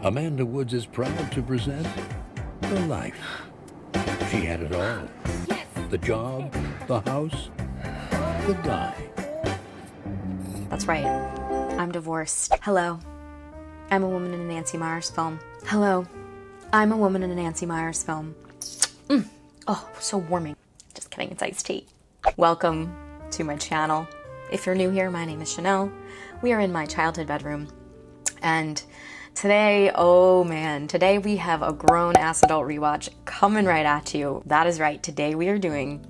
Amanda Woods is proud to present The Life. She had it all. The job, the house, the guy. That's right. I'm divorced. Hello. I'm a woman in a Nancy Meyers film. Hello. I'm a woman in a Nancy Meyers film. Oh, so warming. Just kidding, it's iced tea. Welcome to my channel. If you're new here, my name is Chanel. We are in my childhood bedroom. And today, oh man, today we have a grown-ass adult rewatch coming right at you. That is right, today we are doing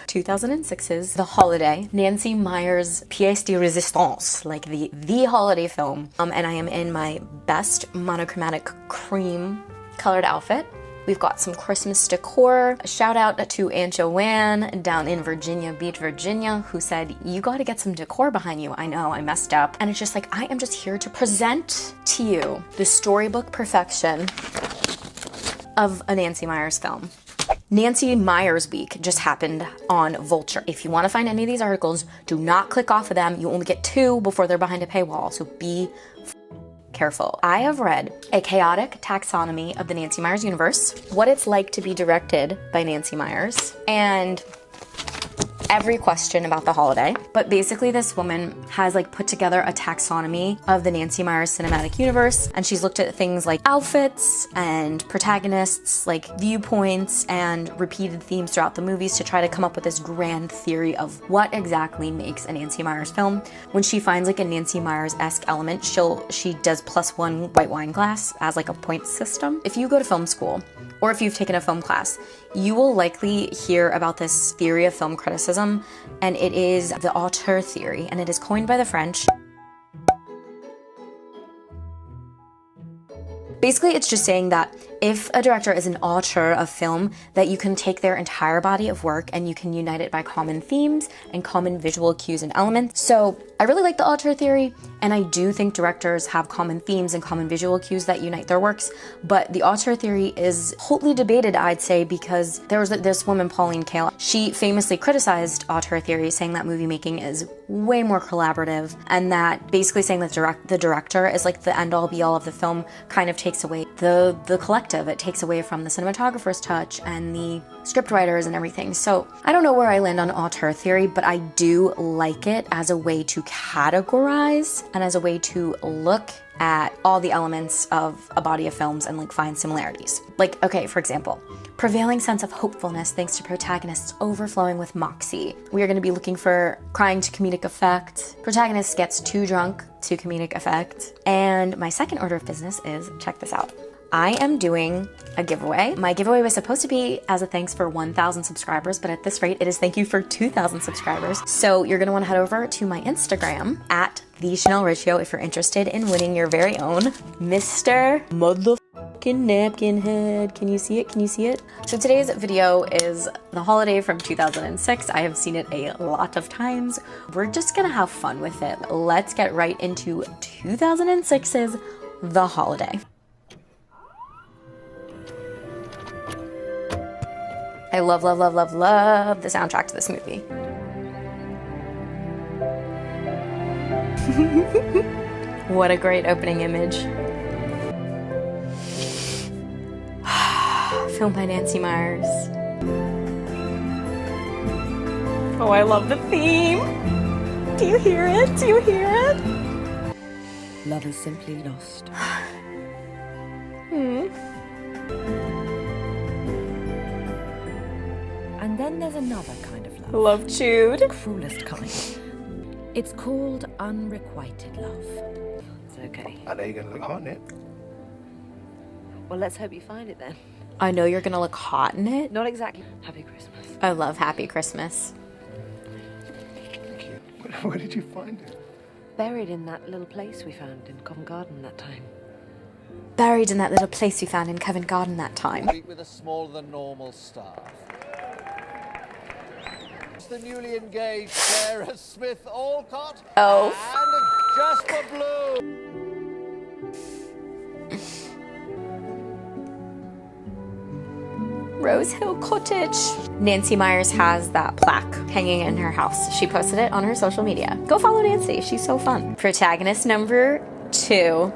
2006's The Holiday, Nancy Meyers' pièce de résistance, like the holiday film. And I am in my best monochromatic cream colored outfit. We've got some Christmas decor. A shout out to Aunt Joanne down in Virginia Beach, Virginia, who said, you gotta get some decor behind you. I know, I messed up. And it's just like, I am just here to present to you the storybook perfection of a Nancy Meyers film. Nancy Meyers Week just happened on Vulture. If you wanna find any of these articles, do not click off of them. You only get 2 before they're behind a paywall, so be careful. I have read A Chaotic Taxonomy of the Nancy Meyers Universe, What It's Like to Be Directed by Nancy Meyers, and every question about the holiday. But basically this woman has like put together a taxonomy of the Nancy Meyers cinematic universe, and she's looked at things like outfits and protagonists, like viewpoints and repeated themes throughout the movies to try to come up with this grand theory of what exactly makes a Nancy Meyers film. When she finds like a Nancy Meyers-esque element, she does +1 white wine glass as like a point system. If you go to film school, or if you've taken a film class, you will likely hear about this theory of film criticism, and it is the auteur theory, and it is coined by the French. Basically, it's just saying that if a director is an auteur of film, that you can take their entire body of work and you can unite it by common themes and common visual cues and elements. So I really like the auteur theory, and I do think directors have common themes and common visual cues that unite their works, but the auteur theory is hotly debated, I'd say, because there was this woman, Pauline Kael. She famously criticized auteur theory, saying that movie making is way more collaborative, and that basically saying that the director is like the end-all be-all of the film kind of takes away the collective. It takes away from the cinematographer's touch and the scriptwriters and everything. So I don't know where I land on auteur theory, but I do like it as a way to categorize and as a way to look at all the elements of a body of films and like find similarities. Like, okay, for example, prevailing sense of hopefulness thanks to protagonists overflowing with moxie. We are going to be looking for crying to comedic effect. Protagonist gets too drunk to comedic effect. And my second order of business is, check this out. I am doing a giveaway. My giveaway was supposed to be as a thanks for 1,000 subscribers, but at this rate, it is thank you for 2,000 subscribers. So you're gonna wanna head over to my Instagram at @TheChanelRatio if you're interested in winning your very own Mr. Motherfucking Napkin Head. Can you see it? Can you see it? So today's video is The Holiday from 2006. I have seen it a lot of times. We're just gonna have fun with it. Let's get right into 2006's The Holiday. I love, love, love, love, love the soundtrack to this movie. What a great opening image. Filmed by Nancy Meyers. Oh, I love the theme. Do you hear it? Do you hear it? Love is simply lost. And then there's another kind of love. Love chewed. The cruelest kind. It's called unrequited love. It's okay. I know you're gonna look hot in it. Well, let's hope you find it then. I know you're gonna look hot in it. Not exactly. Happy Christmas. I love Happy Christmas. Thank you. Where did you find it? Buried in that little place we found in Covent Garden that time. Buried in that little place we found in Covent Garden that time. With a smaller than normal staff. It's the newly engaged Sarah Smith Alcott Oh. and Jasper Blue. Rose Hill Cottage. Nancy Meyers has that plaque hanging in her house. She posted it on her social media. Go follow Nancy, she's so fun. Protagonist number 2.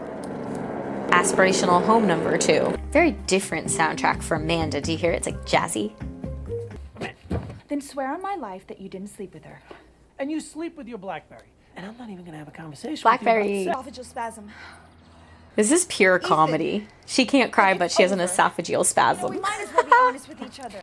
Aspirational Home Number 2. Very different soundtrack for Amanda. Do you hear it? It's like jazzy. Then swear on my life that you didn't sleep with her. And you sleep with your BlackBerry. And I'm not even gonna have a conversation BlackBerry. With you about esophageal spasm. This is pure comedy. She can't cry, but she has an esophageal spasm. We might as well be honest with each other.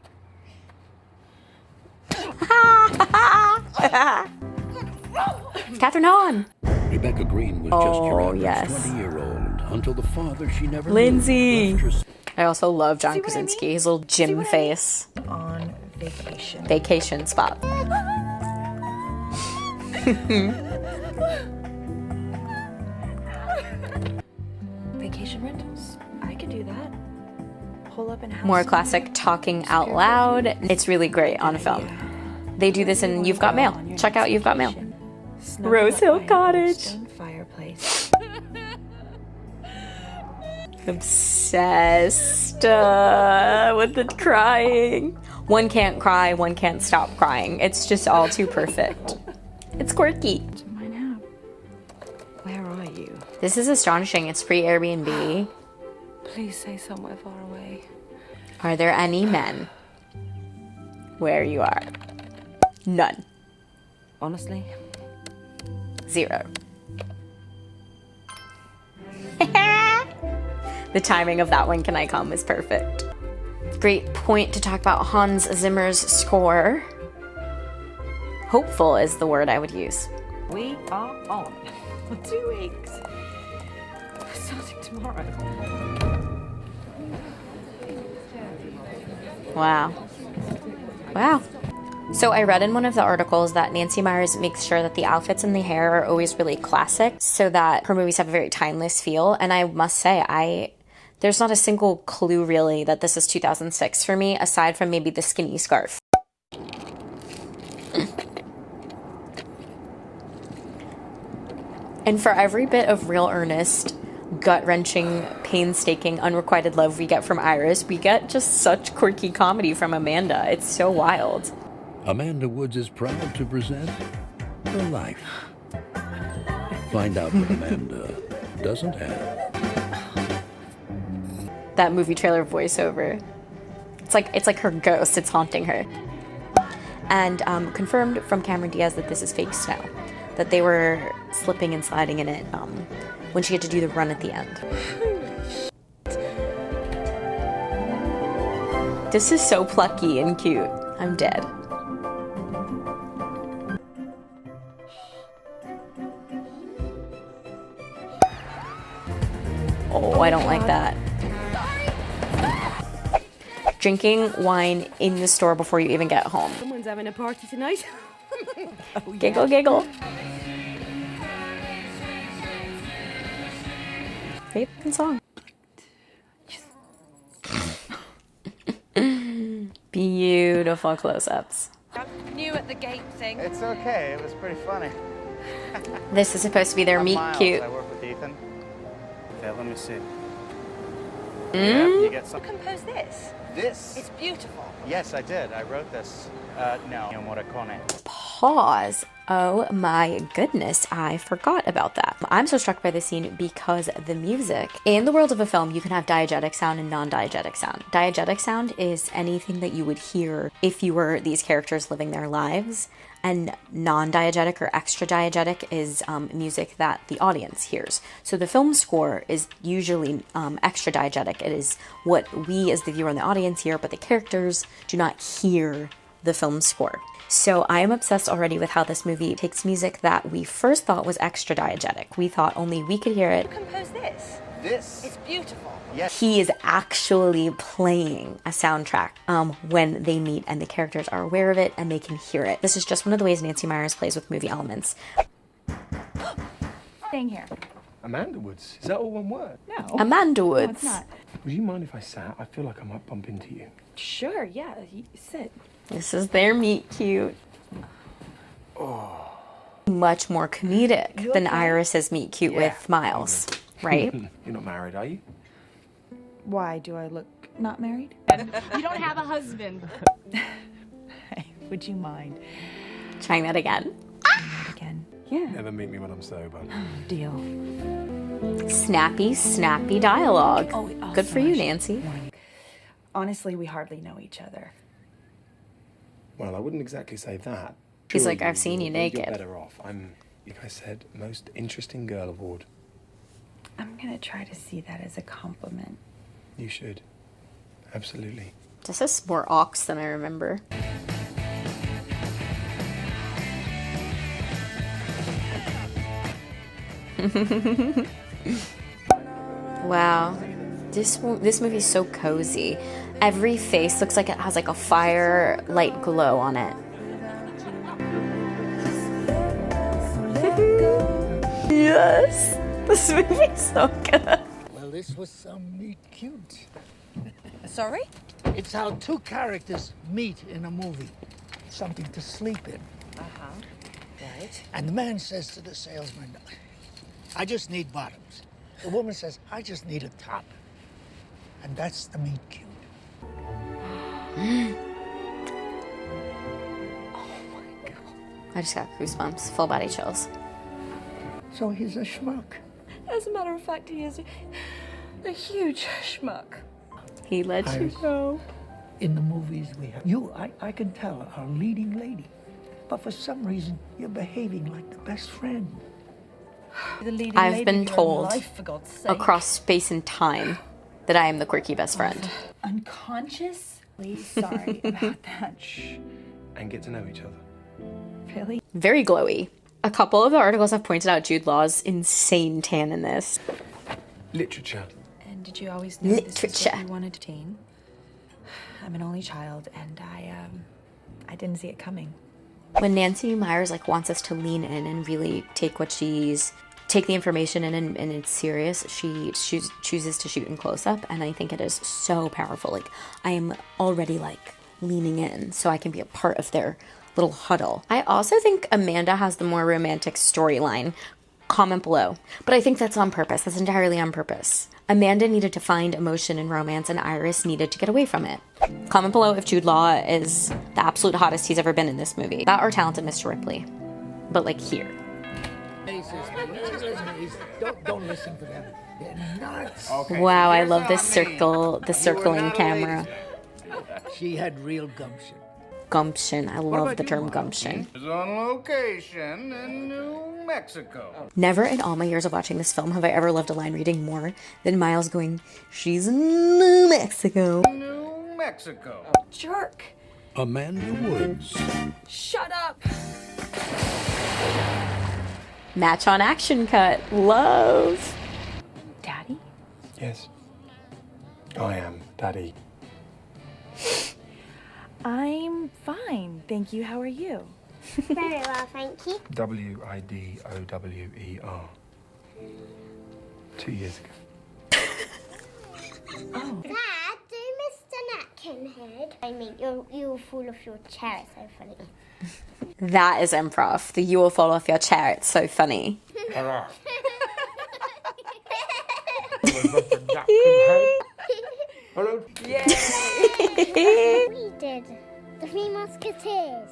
Catherine Hahn. Rebecca Green was just your average yes. 20-year-old until the father she never Lindsay. knew left her. I also love John See what I Krasinski. mean? His little gym face. On vacation. Vacation spot. Vacation rentals. I could do that. Pull up and house. More classic talking out loud. It's really great on film. They do this in You've Got Mail. Check out You've Got Mail. Rose Hill Cottage. Fireplace. Obsessed with the crying. One can't cry, one can't stop crying. It's just all too perfect. It's quirky. Where are you? This is astonishing. It's pre-Airbnb. Please say somewhere far away. Are there any men where you are? None. Honestly? 0. The timing of that "When Can I Come" is perfect. Great point to talk about Hans Zimmer's score. Hopeful is the word I would use. We are on for 2 weeks. Starting tomorrow. Wow. Wow. So I read in one of the articles that Nancy Meyers makes sure that the outfits and the hair are always really classic so that her movies have a very timeless feel. And I must say, there's not a single clue really that this is 2006 for me, aside from maybe the skinny scarf. And for every bit of real earnest, gut-wrenching, painstaking, unrequited love we get from Iris, we get just such quirky comedy from Amanda. It's so wild. Amanda Woods is proud to present The Life. Find out what Amanda doesn't have. That movie trailer voiceover. It's like her ghost. It's haunting her. And confirmed from Cameron Diaz that this is fake snow. That they were slipping and sliding in it when she had to do the run at the end. This is so plucky and cute. I'm dead. Oh, I don't like that. Drinking wine in the store before you even get home. Someone's having a party tonight. Giggle, giggle. Favorite song. Beautiful close-ups. New at the gate thing. It's okay. It was pretty funny. This is supposed to be their I'm meet Miles. cute. I work with Ethan. Okay, let me see. Mm? Yeah, you get some. Who composed this? This? It's beautiful. Yes, I did. I wrote this. No. Morricone. Pause. Oh my goodness, I forgot about that. I'm so struck by this scene because the music. In the world of a film, you can have diegetic sound and non-diegetic sound. Diegetic sound is anything that you would hear if you were these characters living their lives. And non-diegetic or extra diegetic is music that the audience hears. So the film score is usually extra diegetic. It is what we as the viewer and the audience hear, but the characters do not hear the film score. So I am obsessed already with how this movie takes music that we first thought was extra diegetic. We thought only we could hear it. Who composed this? This? It's beautiful. Yes. He is actually playing a soundtrack when they meet, and the characters are aware of it and they can hear it. This is just one of the ways Nancy Meyers plays with movie elements. Staying here. Amanda Woods. Is that all one word? No. Amanda No, Woods. it's not. Would you mind if I sat? I feel like I might bump into you. Sure, yeah. Sit. This is their meet cute. Oh. Much more comedic than Iris's meet cute with Miles, right? You're not married, are you? Why do I look not married? You don't have a husband. Would you mind? Trying that again. Again. Yeah. Never meet me when I'm sober. Deal. Snappy, snappy dialogue. Good for you, Nancy. Honestly, we hardly know each other. Well, I wouldn't exactly say that. He's Sure, like, I've seen you naked. You're better off. I'm, like I said, most interesting girl award. I'm gonna try to see that as a compliment. You should. Absolutely. This is more ox than I remember. Wow. This movie's so cozy. Every face looks like it has like a fire light glow on it. Yes! This movie's so good. Well, this was some meet cute. Sorry? It's how two characters meet in a movie. Something to sleep in. Uh-huh. Right. And the man says to the salesman, I just need bottoms. The woman says, I just need a top. And that's the meet cute. I just got goosebumps, full body chills. So he's a schmuck. As a matter of fact, he is a huge schmuck. He let you go. In the movies we have, you, I can tell, are a leading lady. But for some reason, you're behaving like the best friend. The leading I've lady been of your told life, for God's sake. across space and time that I am the quirky best friend. Unconsciously sorry about that. Shh. And get to know each other. Really? Very glowy. A couple of the articles have pointed out Jude Law's insane tan in this. Literature. And did you always know this is Literature. what you wanted to teen? I'm an only child, and I didn't see it coming. When Nancy Meyers like wants us to lean in and really take the information in and it's serious, she chooses to shoot in close up, and I think it is so powerful. Like, I am already like leaning in so I can be a part of their little huddle. I also think Amanda has the more romantic storyline. Comment below. But I think that's on purpose. That's entirely on purpose. Amanda needed to find emotion and romance, and Iris needed to get away from it. Comment below if Jude Law is the absolute hottest he's ever been in this movie. That or talented Mr. Ripley. But like here. Don't listen to them. They're nuts. Okay. Wow, I love this circling camera. She had real gumption. Gumption. I love the term gumption. Is on location in New Mexico. Never in all my years of watching this film have I ever loved a line reading more than Miles going, "She's in New Mexico." New Mexico. Jerk. Amanda Woods. Shut up. Match on action cut. Love. Daddy? Yes. I am Daddy. I'm fine, thank you. How are you? Very well, thank you. WIDOWER. 2 years ago. Dad, do Mr. Napkinhead. I mean, you'll fall off your chair. It's so funny. That is improv. The "you will fall off your chair." It's so funny. Hello. We did. The Three Musketeers.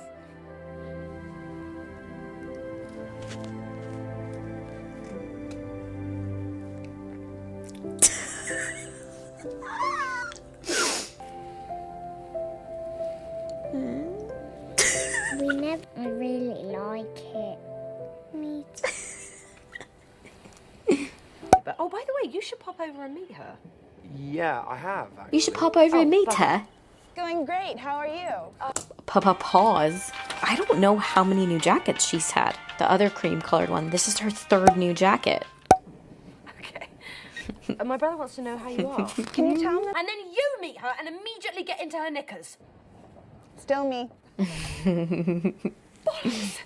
We never really like it. Me too. But, oh, by the way, you should pop over and meet her. Yeah, I have. Actually. You should pop over and meet her. Going great. How are you? Pause. I don't know how many new jackets she's had. The other cream colored one. This is her third new jacket. Okay. My brother wants to know how you are. Can you tell him? And then you meet her and immediately get into her knickers. Still me.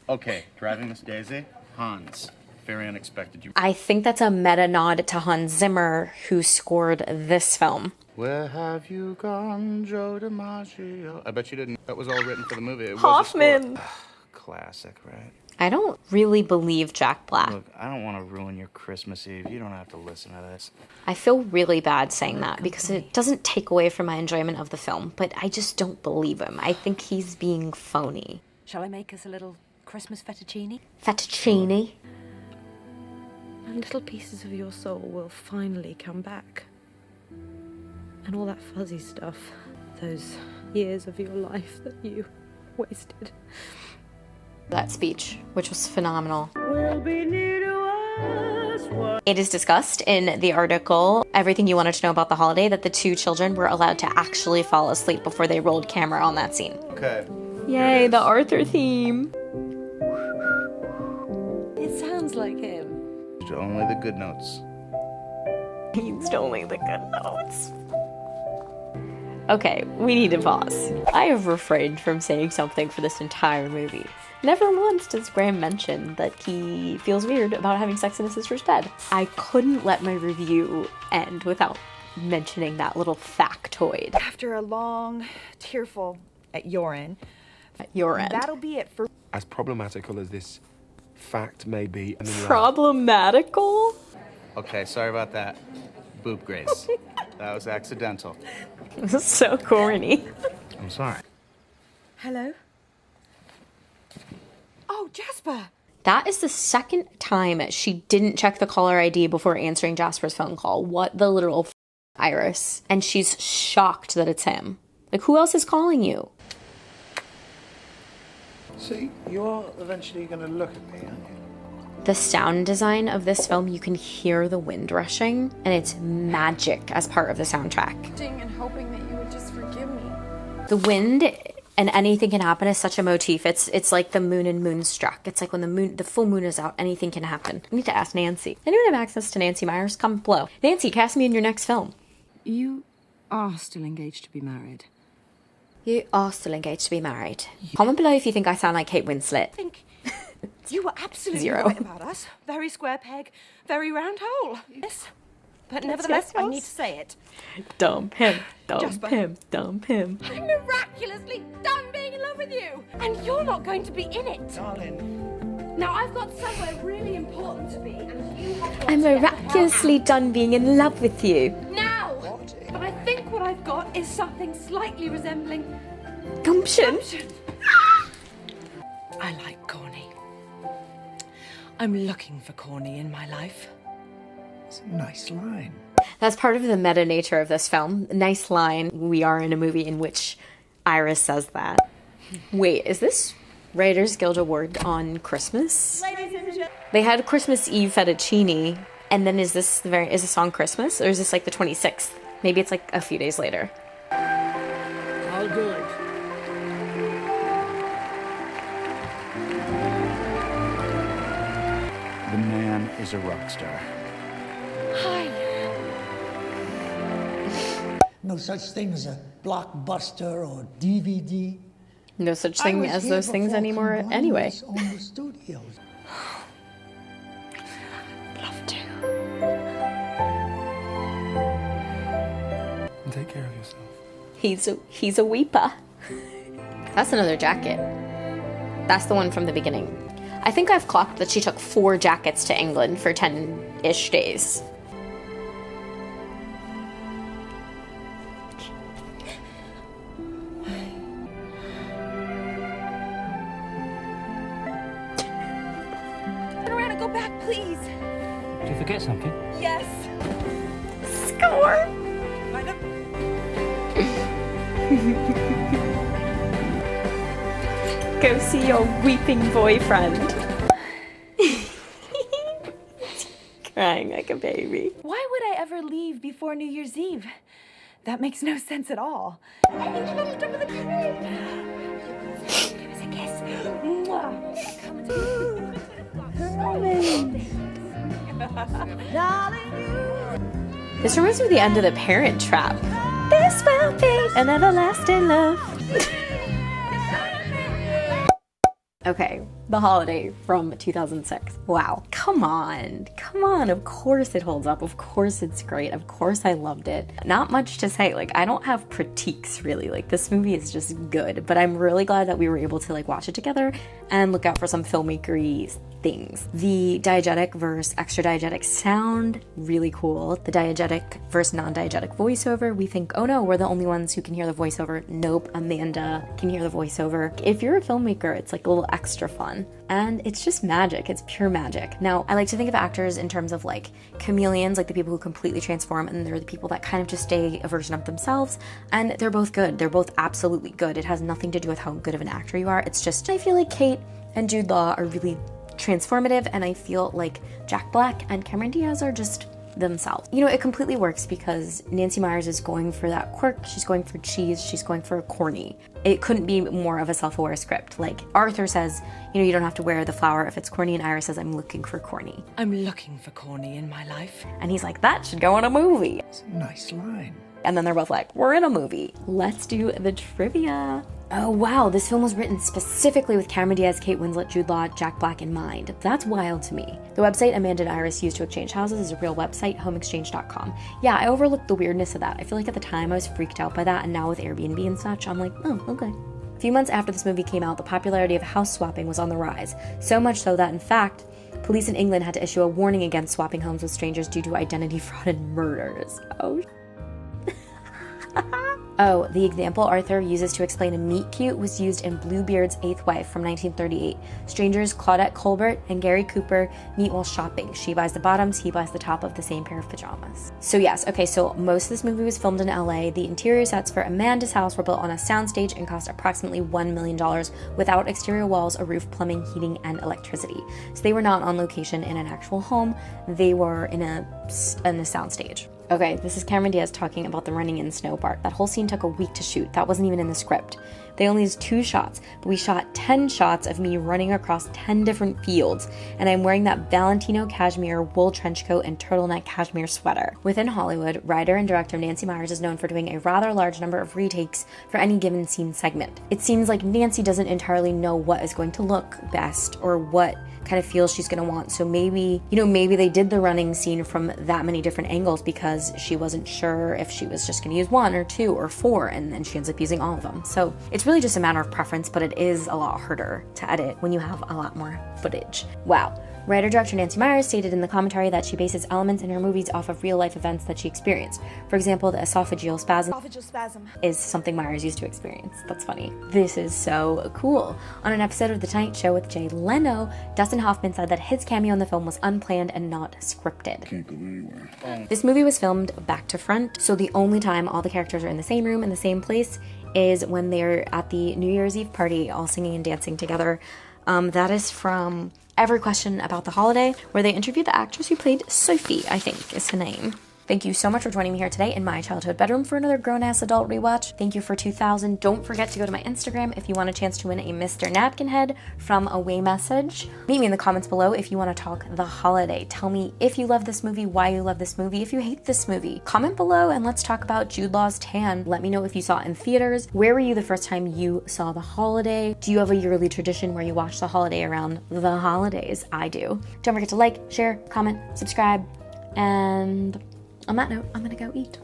Okay, driving Miss Daisy. Hans. Very unexpected. I think that's a meta nod to Hans Zimmer, who scored this film. Where have you gone, Joe DiMaggio? I bet you didn't. That was all written for the movie. It was Hoffman. a score. Classic, right? I don't really believe Jack Black. Look, I don't want to ruin your Christmas Eve. You don't have to listen to this. I feel really bad saying that because it doesn't take away from my enjoyment of the film, but I just don't believe him. I think he's being phony. Shall I make us a little Christmas fettuccine? Fettuccine. And little pieces of your soul will finally come back. And all that fuzzy stuff, those years of your life that you wasted. That speech, which was phenomenal. It is discussed in the article, Everything You Wanted to Know About the Holiday, that the two children were allowed to actually fall asleep before they rolled camera on that scene. Okay. Yay, the Arthur theme. It sounds like him. Only the good notes. He's only the good notes. Okay, we need to pause. I have refrained from saying something for this entire movie. Never once does Graham mention that he feels weird about having sex in his sister's bed. I couldn't let my review end without mentioning that little factoid. After a long, tearful, at your end, that'll be it for... As problematical as this fact may be... Problematical? Okay, sorry about that. Boob Grace. That was accidental. This is so corny. I'm sorry. Hello? Oh, Jasper! That is the second time she didn't check the caller ID before answering Jasper's phone call. What the literal Iris. And she's shocked that it's him. Like, who else is calling you? See, you are eventually going to look at me, aren't you? The sound design of this film, you can hear the wind rushing, and it's magic as part of the soundtrack. And hoping that you would just forgive me. The wind and anything can happen is such a motif. It's like the moon and Moonstruck. It's like when the full moon is out, anything can happen. I need to ask Nancy. Anyone have access to Nancy Meyers? Comment below. Nancy, cast me in your next film. You are still engaged to be married. You are still engaged to be married. Comment below if you think I sound like Kate Winslet. You were absolutely 0. right about us. Very square peg, very round hole. Yes. But nevertheless, I need to say it. Dump him, dump Jasper. him, dump him. I'm miraculously done being in love with you! And you're not going to be in it. Darling, Now I've got somewhere really important to be, and you have got I'm to get the hell miraculously done being in love with you. out. Now! But I think what I've got is something slightly resembling Gumption. I like corny. I'm looking for corny in my life. it's a nice line. That's part of the meta nature of this film. Nice line. We are in a movie in which Iris says that. Wait, is this Writers Guild Award on Christmas? They had Christmas Eve fettuccine, and then is this on Christmas, or is this like the 26th? Maybe it's like a few days later. All good. The man is a rock star. No such thing as a blockbuster or DVD. No such thing as those things anymore anyway. On the studios. Love to. And take care of yourself. He's a weeper. That's another jacket. That's the one from the beginning. I think I've clocked that she took 4 jackets to England for 10-ish days. Turn around and go back, please. Did you forget something? Yes. Score! Go see your weeping boyfriend. Crying like a baby. Why would I ever leave before New Year's Eve? That makes no sense at all. Hey, little top of the tree. Give us a kiss. Mwah. This reminds me of the end of The Parent Trap. This will be an everlasting love. Okay, The Holiday from 2006. Wow, come on, of course it holds up, of course it's great, of course I loved it. Not much to say, like, I don't have critiques really, like, this movie is just good, but I'm really glad that we were able to, like, watch it together and look out for some filmmakery things. The diegetic versus extra diegetic sound, really cool. The diegetic versus non-diegetic voiceover, we think, oh no, we're the only ones who can hear the voiceover. Nope, Amanda can hear the voiceover. If you're a filmmaker, it's like a little extra fun. And it's just magic. It's pure magic. Now, I like to think of actors in terms of like chameleons, like the people who completely transform, and they're the people that kind of just stay a version of themselves. And they're both good. They're both absolutely good. It has nothing to do with how good of an actor you are. It's just, I feel like Kate and Jude Law are really transformative, and I feel like Jack Black and Cameron Diaz are just themselves. You know, it completely works because Nancy Meyers is going for that quirk, she's going for cheese, she's going for corny. It couldn't be more of a self-aware script. Like Arthur says, you know, you don't have to wear the flower if it's corny, and Iris says, I'm looking for corny. I'm looking for corny in my life. And he's like, that should go in a movie. It's a nice line. And then they're both like, we're in a movie. Let's do the trivia. Oh wow, this film was written specifically with Cameron Diaz, Kate Winslet, Jude Law, Jack Black in mind. That's wild to me. The website Amanda and Iris used to exchange houses is a real website, homeexchange.com. Yeah, I overlooked the weirdness of that. I feel like at the time I was freaked out by that, and now with Airbnb and such, I'm like, oh, okay. A few months after this movie came out, the popularity of house swapping was on the rise. So much so that, in fact, police in England had to issue a warning against swapping homes with strangers due to identity fraud and murders. Oh, oh, the example Arthur uses to explain a meet cute was used in Bluebeard's Eighth Wife from 1938. Strangers Claudette Colbert and Gary Cooper meet while shopping. She buys the bottoms, he buys the top of the same pair of pajamas. So yes, okay, so most of this movie was filmed in LA. The interior sets for Amanda's house were built on a soundstage and cost approximately $1 million without exterior walls, a roof, plumbing, heating, and electricity. So they were not on location in an actual home. They were in a soundstage. Okay, this is Cameron Diaz talking about the running in snow part. That whole scene took a week to shoot. That wasn't even in the script. They only used 2 shots, but we shot 10 shots of me running across 10 different fields, and I'm wearing that Valentino cashmere wool trench coat and turtleneck cashmere sweater. Within Hollywood, writer and director Nancy Meyers is known for doing a rather large number of retakes for any given scene segment. It seems like Nancy doesn't entirely know what is going to look best or what kind of feel she's going to want. So maybe, you know, maybe they did the running scene from that many different angles because she wasn't sure if she was just going to use 1 or 2 or 4, and then she ends up using all of them. So it's really just a matter of preference, but it is a lot harder to edit when you have a lot more footage. Wow. Writer-director Nancy Meyers stated in the commentary that she bases elements in her movies off of real-life events that she experienced. For example, the esophageal spasm is something Meyers used to experience. That's funny. This is so cool. On an episode of The Tonight Show with Jay Leno, Dustin Hoffman said that his cameo in the film was unplanned and not scripted. Can't go anywhere. This movie was filmed back to front, so the only time all the characters are in the same room in the same place is when they're at the New Year's Eve party, all singing and dancing together. That is from Every Question About the Holiday, where they interviewed the actress who played Sophie, I think is her name. Thank you so much for joining me here today in my childhood bedroom for another grown-ass adult rewatch. Thank you for 2000. Don't forget to go to my Instagram if you want a chance to win a Mr. Napkin Head from Away Message. Meet me in the comments below if you want to talk The Holiday. Tell me if you love this movie, why you love this movie, if you hate this movie. Comment below and let's talk about Jude Law's tan. Let me know if you saw it in theaters. Where were you the first time you saw The Holiday? Do you have a yearly tradition where you watch The Holiday around the holidays? I do. Don't forget to like, share, comment, subscribe, and on that note, I'm gonna go eat.